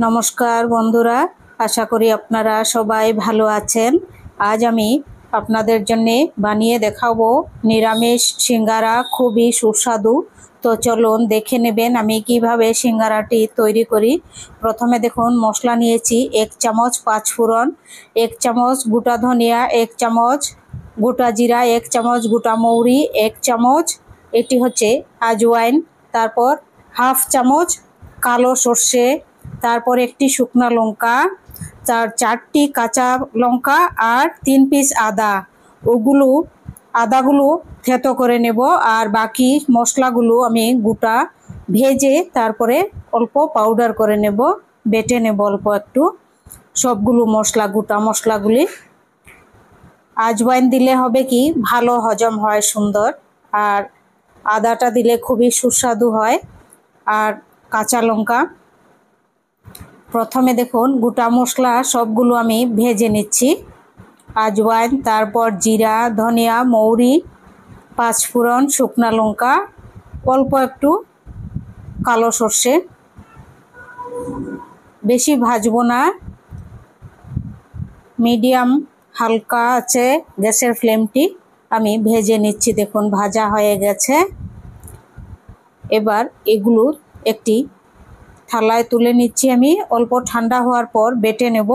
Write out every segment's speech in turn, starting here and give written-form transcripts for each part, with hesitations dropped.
নমস্কার বন্ধুরা, আশা করি আপনারা সবাই ভালো আছেন। আজ আমি আপনাদের জন্য বানিয়ে দেখাবো নিরামিষ সিঙ্গারা, খুবই সুস্বাদু। তো চলুন দেখে নেবেন আমি কিভাবে সিঙ্গারাটি তৈরি করি। প্রথমে দেখুন মশলা নিয়েছি 1 চামচ পাঁচফোড়ন, 1 চামচ গোটা ধনিয়া, 1 চামচ গোটা জিরা, 1 চামচ গোটা মৌরি, 1 চামচ এটি হচ্ছে আজওয়াইন, তারপর হাফ চামচ কালো সর্ষে, তারপর একটি শুকনা লঙ্কা, চারটি কাঁচা লঙ্কা আর 3 পিস আদা। আদাগুলো থেতো করে নেব, আর বাকি মশলাগুলো আমি গোটা ভেজে তারপরে অল্প পাউডার করে নেব, বেটে নেব অল্প একটু সবগুলো মশলা, গোটা মশলাগুলি। আজওয়াইন দিলে হবে কি ভালো হজম হয়, সুন্দর, আর আদাটা দিলে খুবই সুস্বাদু হয়, আর কাঁচা লঙ্কা। প্রথমে দেখুন গোটা মশলা সবগুলো আমি ভেজে নিচ্ছি। আজওয়াইন, তারপর জিরা, ধনিয়া, মৌরি, পাঁচফোড়ন, শুকনা লঙ্কা, অল্প একটু কালো সর্ষে। বেশি ভাজবো না, মিডিয়াম হালকা আছে গ্যাসের ফ্লেমটি, আমি ভেজে নিচ্ছি। দেখুন ভাজা হয়ে গেছে। এবার এগুলো একটি থালায় তুলে নিচ্ছি আমি, অল্প ঠান্ডা হওয়ার পর বেটে নেব।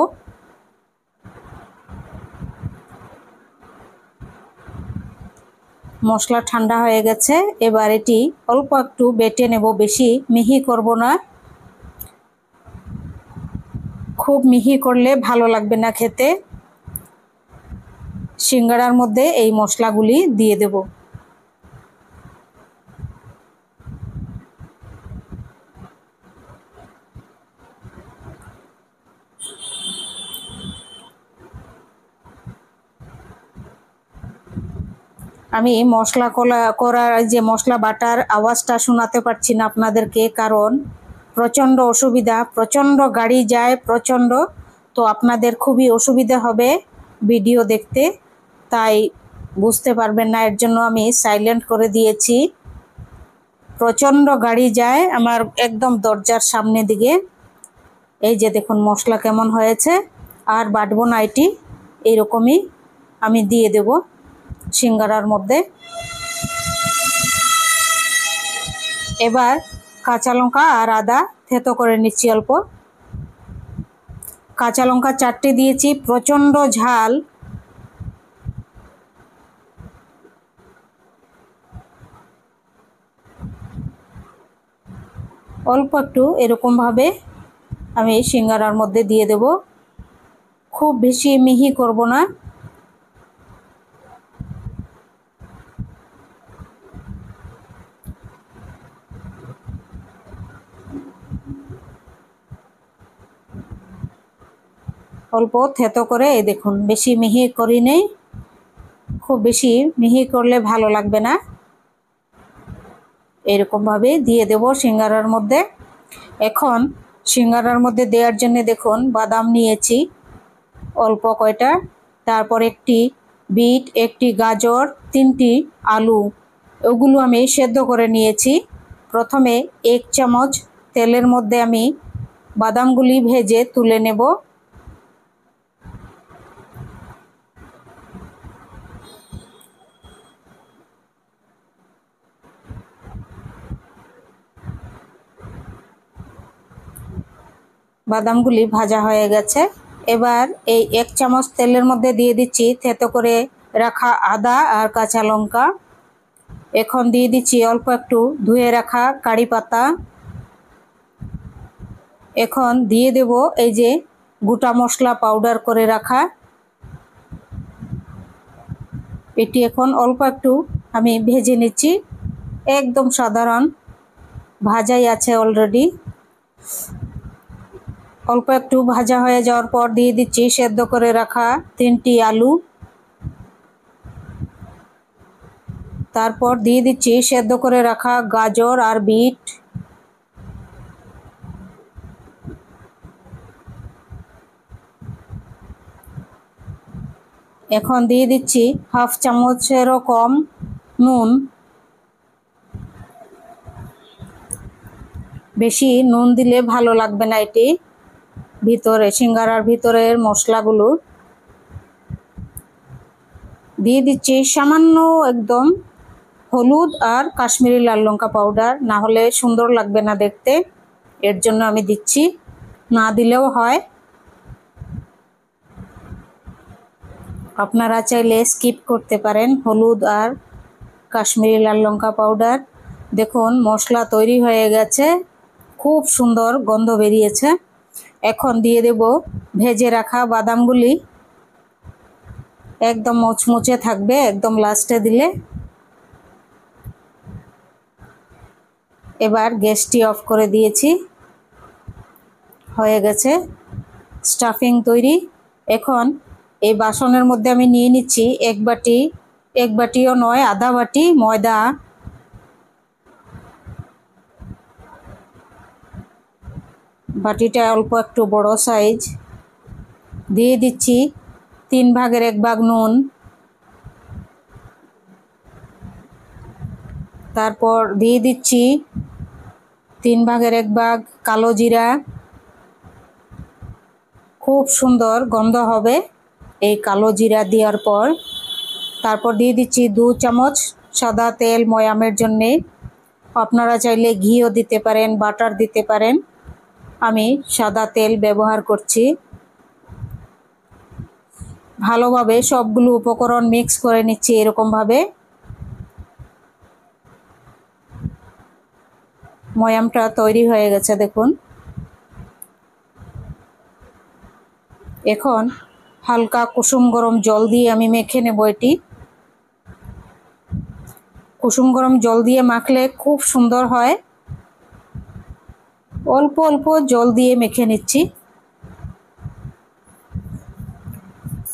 মশলা ঠান্ডা হয়ে গেছে, এবার এটি অল্প একটু বেটে নেব, বেশি মিহি করব না, খুব মিহি করলে ভালো লাগবে না খেতে। সিঙ্গারার মধ্যে এই মশলাগুলি দিয়ে দেব। আমি মশলা করার যে মশলা বাটার আওয়াজটা শোনাতে পারছি না আপনাদেরকে, কারণ প্রচণ্ড অসুবিধা, প্রচণ্ড গাড়ি যায় প্রচণ্ড, তো আপনাদের খুবই অসুবিধা হবে ভিডিও দেখতে, তাই বুঝতে পারবেন না, এর জন্য আমি সাইলেন্ট করে দিয়েছি। প্রচণ্ড গাড়ি যায় আমার একদম দরজার সামনে দিকে। এই যে দেখুন মশলা কেমন হয়েছে, আর বাটবো না, এটি এইরকমই আমি দিয়ে দেব সিঙ্গারার মধ্যে। এবার কাঁচা লঙ্কা আর আদা থেতো করে নিচ্ছি অল্প। কাঁচা লঙ্কা 4টে দিয়েছি, প্রচণ্ড ঝাল। অল্প একটু এরকমভাবে আমি সিঙ্গারার মধ্যে দিয়ে দেব, খুব বেশি মিহি করব না। অল্প থেতো করে, এই দেখুন বেশি মিহি করি নেই, খুব বেশি মিহি করলে ভালো লাগবে না। এরকমভাবে দিয়ে দেব সিঙ্গারার মধ্যে। এখন সিঙ্গারার মধ্যে দেওয়ার জন্য দেখুন বাদাম নিয়েছি অল্প কয়টা, তারপর একটি বিট, একটি গাজর, 3টি আলু, ওগুলো আমি সেদ্ধ করে নিয়েছি। প্রথমে 1 চামচ তেলের মধ্যে আমি বাদামগুলি ভেজে তুলে নেব। বাদামগুলি ভাজা হয়ে গেছে। এবার এই 1 চামচ তেলের মধ্যে দিয়ে দিচ্ছি থেতো করে রাখা আদা আর কাঁচা লঙ্কা। এখন দিয়ে দিচ্ছি অল্প একটু ধুয়ে রাখা কারি পাতা। এখন দিয়ে দেব এই যে গোটা মশলা পাউডার করে রাখা, এটি এখন অল্প একটু আমি ভেজে নিচ্ছি, একদম সাধারণ ভাজাই আছে অলরেডি। অল্প একটু ভাজা হয়ে যাওয়ার পর দিয়ে দিচ্ছি সেদ্ধ করে রাখা 3টি আলু, তারপর দিয়ে দিচ্ছি সেদ্ধ করে রাখা গাজর আর বিট, এখন দিয়ে দিচ্ছি হাফ চামচেরও কম নুন। বেশি নুন দিলে ভালো লাগবে না এটি। ভিতরে সিঙ্গারার ভিতরের মশলাগুলো দিয়ে দিচ্ছি। সামান্য একদম হলুদ আর কাশ্মীরি লাল লঙ্কা পাউডার, না হলে সুন্দর লাগবে না দেখতে, এর জন্য আমি দিচ্ছি, না দিলেও হয়। আপনারা চাইলে স্কিপ করতে পারেন হলুদ আর কাশ্মীরি লাল লঙ্কা পাউডার। দেখুন মশলা তৈরি হয়ে গেছে, খুব সুন্দর গন্ধ বেরিয়েছে। এখন দিয়ে দেব ভেজে রাখা বাদামগুলি, একদম মুচমুচে থাকবে একদম লাস্টে দিলে। এবার গ্যাসটি অফ করে দিয়েছি, হয়ে গেছে স্টাফিং তৈরি। এখন এই বাসনের মধ্যে আমি নিয়ে নিচ্ছি এক বাটিও নয়, আধা বাটি ময়দা। বাটিটা অল্প একটু বড় সাইজ। দিয়ে দিচ্ছি 3 ভাগের 1 ভাগ নুন, তারপর দিয়ে দিচ্ছি 3 ভাগের 1 ভাগ কালো জিরা। খুব সুন্দর গন্ধ হবে এই কালো জিরা দেওয়ার পর। তারপর দিয়ে দিচ্ছি 2 চামচ সাদা তেল ময়ামের জন্যে। আপনারা চাইলে ঘিও দিতে পারেন, বাটার দিতে পারেন, আমি সাদা তেল ব্যবহার করছি। ভালোভাবে সবগুলো উপকরণ মিক্স করে নিচ্ছি এরকমভাবে। ময়ামটা তৈরি হয়ে গেছে দেখুন। এখন হালকা কুসুম গরম জল দিয়ে আমি মেখে নেব এটি। কুসুম গরম জল দিয়ে মাখলে খুব সুন্দর হয়। অল্প অল্প জল দিয়ে মেখে নিচ্ছি।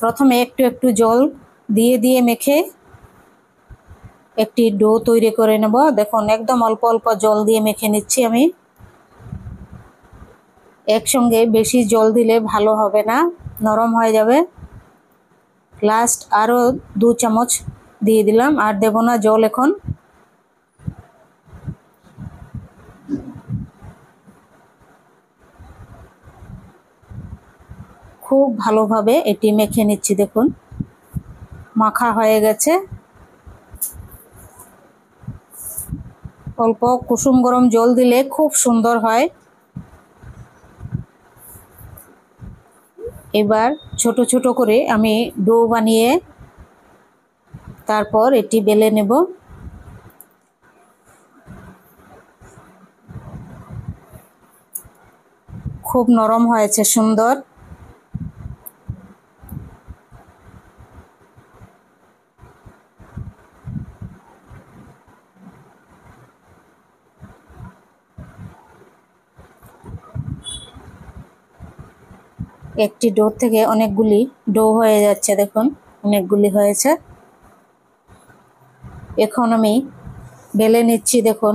প্রথমে একটু একটু জল দিয়ে দিয়ে মেখে একটি ডো তৈরি করে নেব। দেখুন একদম অল্প অল্প জল দিয়ে মেখে নিচ্ছি আমি। একসঙ্গে বেশি জল দিলে ভালো হবে না, নরম হয়ে যাবে। লাস্ট আরও 2 চামচ দিয়ে দিলাম, আর দেব না জল এখন। খুব ভালোভাবে এটি মেখে নিচ্ছি। দেখুন মাখা হয়ে গেছে। অল্প কুসুম গরম জল দিলে খুব সুন্দর হয়। এবার ছোট ছোট করে আমি ডো বানিয়ে তারপর এটি বেলে নেব। খুব নরম হয়েছে, সুন্দর। একটি ডো থেকে অনেকগুলি ডো হয়ে যাচ্ছে, দেখুন অনেকগুলি হয়েছে। এখন আমি বেলে নিচ্ছি। দেখুন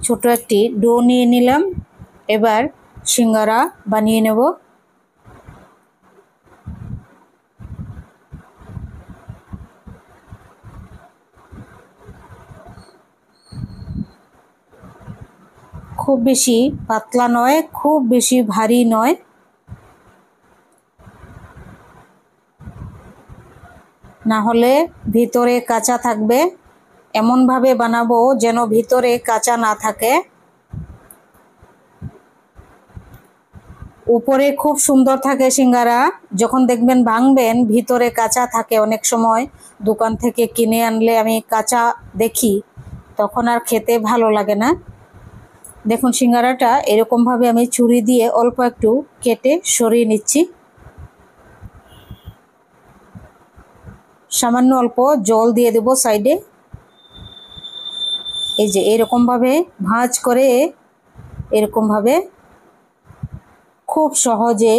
ছোট একটি ডো নিয়ে নিলাম। এবার সিঙ্গারা বানিয়ে নেব। খুব বেশি পাতলা নয়, খুব বেশি ভারী নয়। না হলে ভিতরে কাঁচা থাকবে। এমনভাবে বানাবো যেন ভিতরে কাঁচা না থাকে। উপরে খুব সুন্দর থাকে সিঙ্গারা, যখন দেখবেন ভাঙবেন ভিতরে কাঁচা থাকে। অনেক সময় দোকান থেকে কিনে আনলে আমি কাঁচা দেখি, তখন আর খেতে ভালো লাগে না। দেখুন সিঙ্গারাটা এরকমভাবে আমি ছুরি দিয়ে অল্প একটু কেটে সরিয়ে নিচ্ছি। সামান্য অল্প জল দিয়ে দেব সাইডে। এই যে এরকমভাবে ভাঁজ করে, এরকমভাবে খুব সহজে।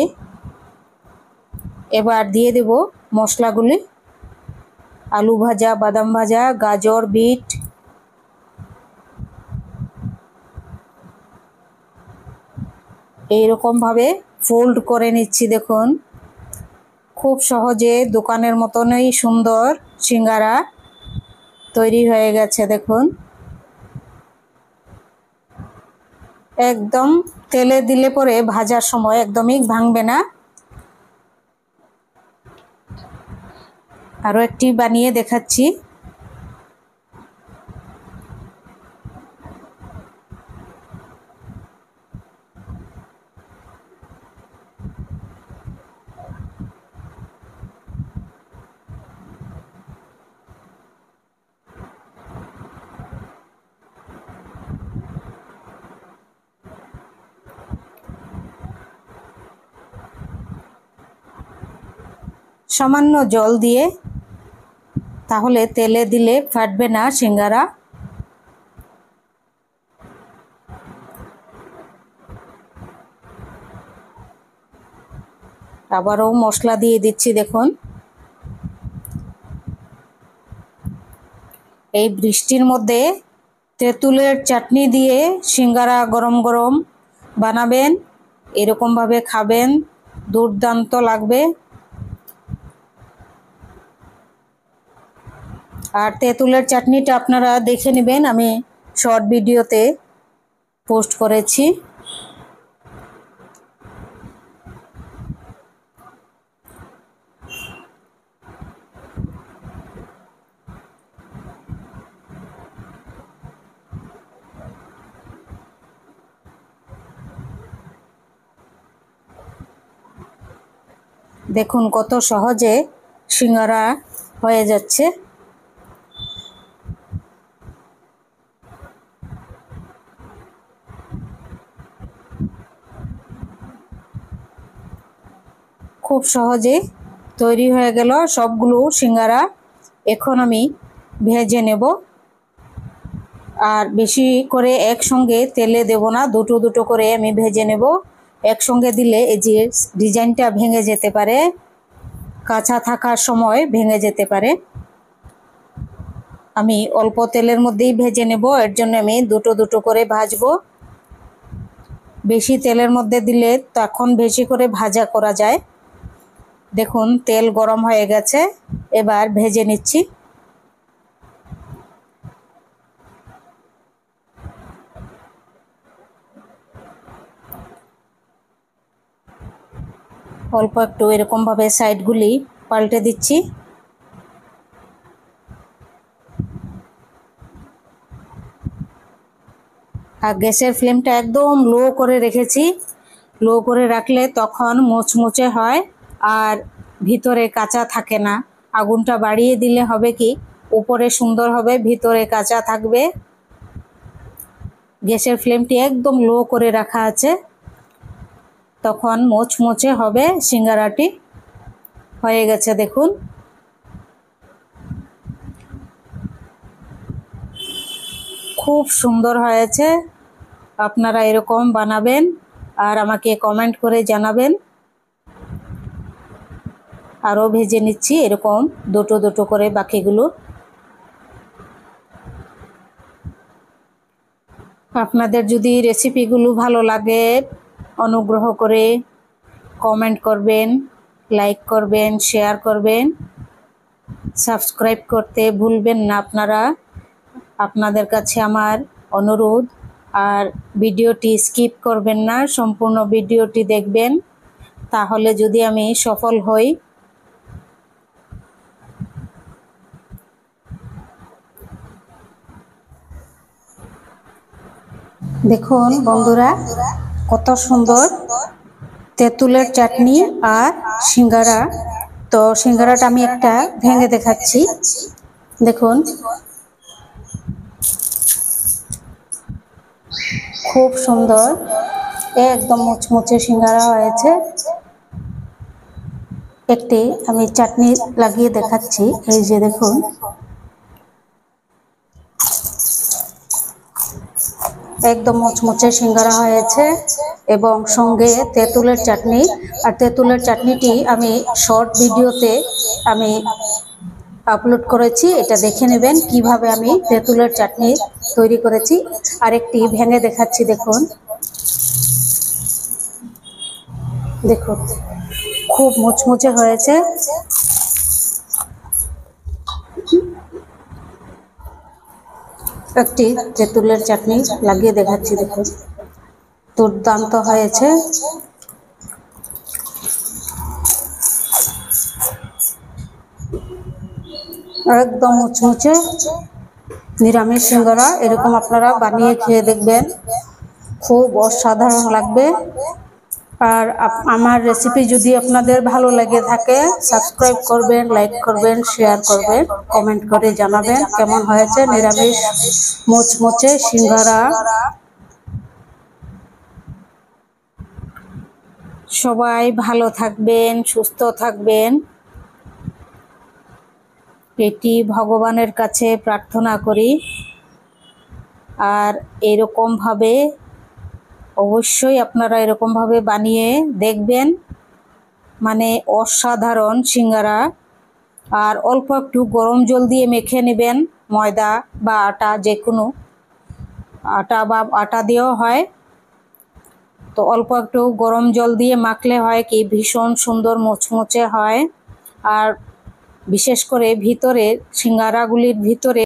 এবার দিয়ে দেব মশলাগুলি, আলু ভাজা, বাদাম ভাজা, গাজর, বিট। এইরকমভাবে ফোল্ড করে নিচ্ছি। দেখুন খুব সহজে দোকানের মতনই সুন্দর সিঙ্গারা তৈরি হয়ে গেছে। দেখুন একদম তেলে দিলে পরে ভাজার সময় একদমই ভাঙবে না। আরো একটি বানিয়ে দেখাচ্ছি। সামান্য জল দিয়ে, তাহলে তেলে দিলে ফাটবে না সিঙ্গারা। আবারও মশলা দিয়ে দিচ্ছি। দেখুন, এই বৃষ্টির মধ্যে তেঁতুলের চাটনি দিয়ে সিঙ্গারা গরম গরম বানাবেন, এরকমভাবে খাবেন, দুর্দান্ত লাগবে। আর তেঁতুলের চাটনিটা আপনারা দেখে নেবেন, আমি শর্ট ভিডিওতে পোস্ট করেছি। দেখুন কত সহজে সিঙ্গারা হয়ে যাচ্ছে। খুব সহজে তৈরি হয়ে গেল সবগুলো সিঙ্গারা। এখন আমি ভেজে নেব। আর বেশি করে একসঙ্গে তেলে দেব না, দুটো দুটো করে আমি ভেজে নেব। একসঙ্গে দিলে এই যে ডিজাইনটা ভেঙে যেতে পারে, কাঁচা থাকার সময় ভেঙে যেতে পারে। আমি অল্প তেলের মধ্যেই ভেজে নেব, এর জন্য আমি দুটো দুটো করে ভাজবো। বেশি তেলের মধ্যে দিলে তখন বেশি করে ভাজা করা যায়। দেখুন তেল গরম হয়ে গেছে, এবার ভেজে নিচ্ছি। অল্প একটু এরকমভাবে সাইডগুলি পাল্টে দিচ্ছি। আর গ্যাসের ফ্লেমটা একদম লো করে রেখেছি। লো করে রাখলে তখন মুচমুচে হয় আর ভিতরে কাঁচা থাকে না। আগুনটা বাড়িয়ে দিলে হবে কি, উপরে সুন্দর হবে, ভিতরে কাঁচা থাকবে। গ্যাসের ফ্লেমটি একদম লো করে রাখা আছে, তখন মুচমুচে হবে সিঙ্গারাটি। হয়ে গেছে দেখুন। খুব সুন্দর হয়েছে। আপনারা এরকম বানাবেন আর আমাকে কমেন্ট করে জানাবেন। আরও ভেজে নিচ্ছি এরকম দুটো দুটো করে বাকিগুলো। আপনাদের যদি রেসিপিগুলো ভালো লাগে, অনুগ্রহ করে কমেন্ট করবেন, লাইক করবেন, শেয়ার করবেন, সাবস্ক্রাইব করতে ভুলবেন না আপনারা। আপনাদের কাছে আমার অনুরোধ। আর ভিডিওটি স্কিপ করবেন না, সম্পূর্ণ ভিডিওটি দেখবেন, তাহলে যদি আমি সফল হই। দেখুন বন্ধুরা, কত সুন্দর তেঁতুলের চাটনি আর সিঙ্গারা। তো সিঙ্গারাটা আমি একটা ভেঙে দেখাচ্ছি। দেখুন খুব সুন্দর, একদম মুচমুচে সিঙ্গারা হয়েছে। একটি আমি চাটনি লাগিয়ে দেখাচ্ছি। এই যে দেখুন, একদম মুচমুচে সিঙ্গারা হয়েছে এবং সঙ্গে তেঁতুলের চাটনি। আর তেঁতুলের চাটনিটি আমি শর্ট ভিডিওতে আমি আপলোড করেছি, এটা দেখে নেবেন কিভাবে আমি তেঁতুলের চাটনি তৈরি করেছি। আরেকটি ভেঙে দেখাচ্ছি। দেখুন দেখুন খুব মুচমুচে হয়েছে। একটি তেঁতুলের চাটনি লাগিয়ে দেখাচ্ছি। দেখুন দুর্দান্ত হয়েছে। একদম মুচমুচে নিরামিষ সিঙ্গারা এরকম আপনারা বানিয়ে খেয়ে দেখবেন, খুব অসাধারণ লাগবে। আর আমার রেসিপি যদি আপনাদের ভালো লেগে থাকে সাবস্ক্রাইব করবেন, লাইক করবেন, শেয়ার করবেন, কমেন্ট করে জানাবেন কেমন হয়েছে নিরামিষ মুচমুচে সিঙ্গারা। সবাই ভালো থাকবেন, সুস্থ থাকবেন, এটি ভগবানের কাছে প্রার্থনা করি। আর এরকমভাবে অবশ্যই আপনারা এরকমভাবে বানিয়ে দেখবেন, মানে অসাধারণ সিঙ্গারা। আর অল্প একটু গরম জল দিয়ে মেখে নেবেন, ময়দা বা আটা, যে কোনো আটা বা আটা দিয়েও হয়। তো অল্প একটু গরম জল দিয়ে মাখলে হয় কি ভীষণ সুন্দর মুচমুচে হয়। আর বিশেষ করে ভিতরে সিঙ্গারাগুলির ভিতরে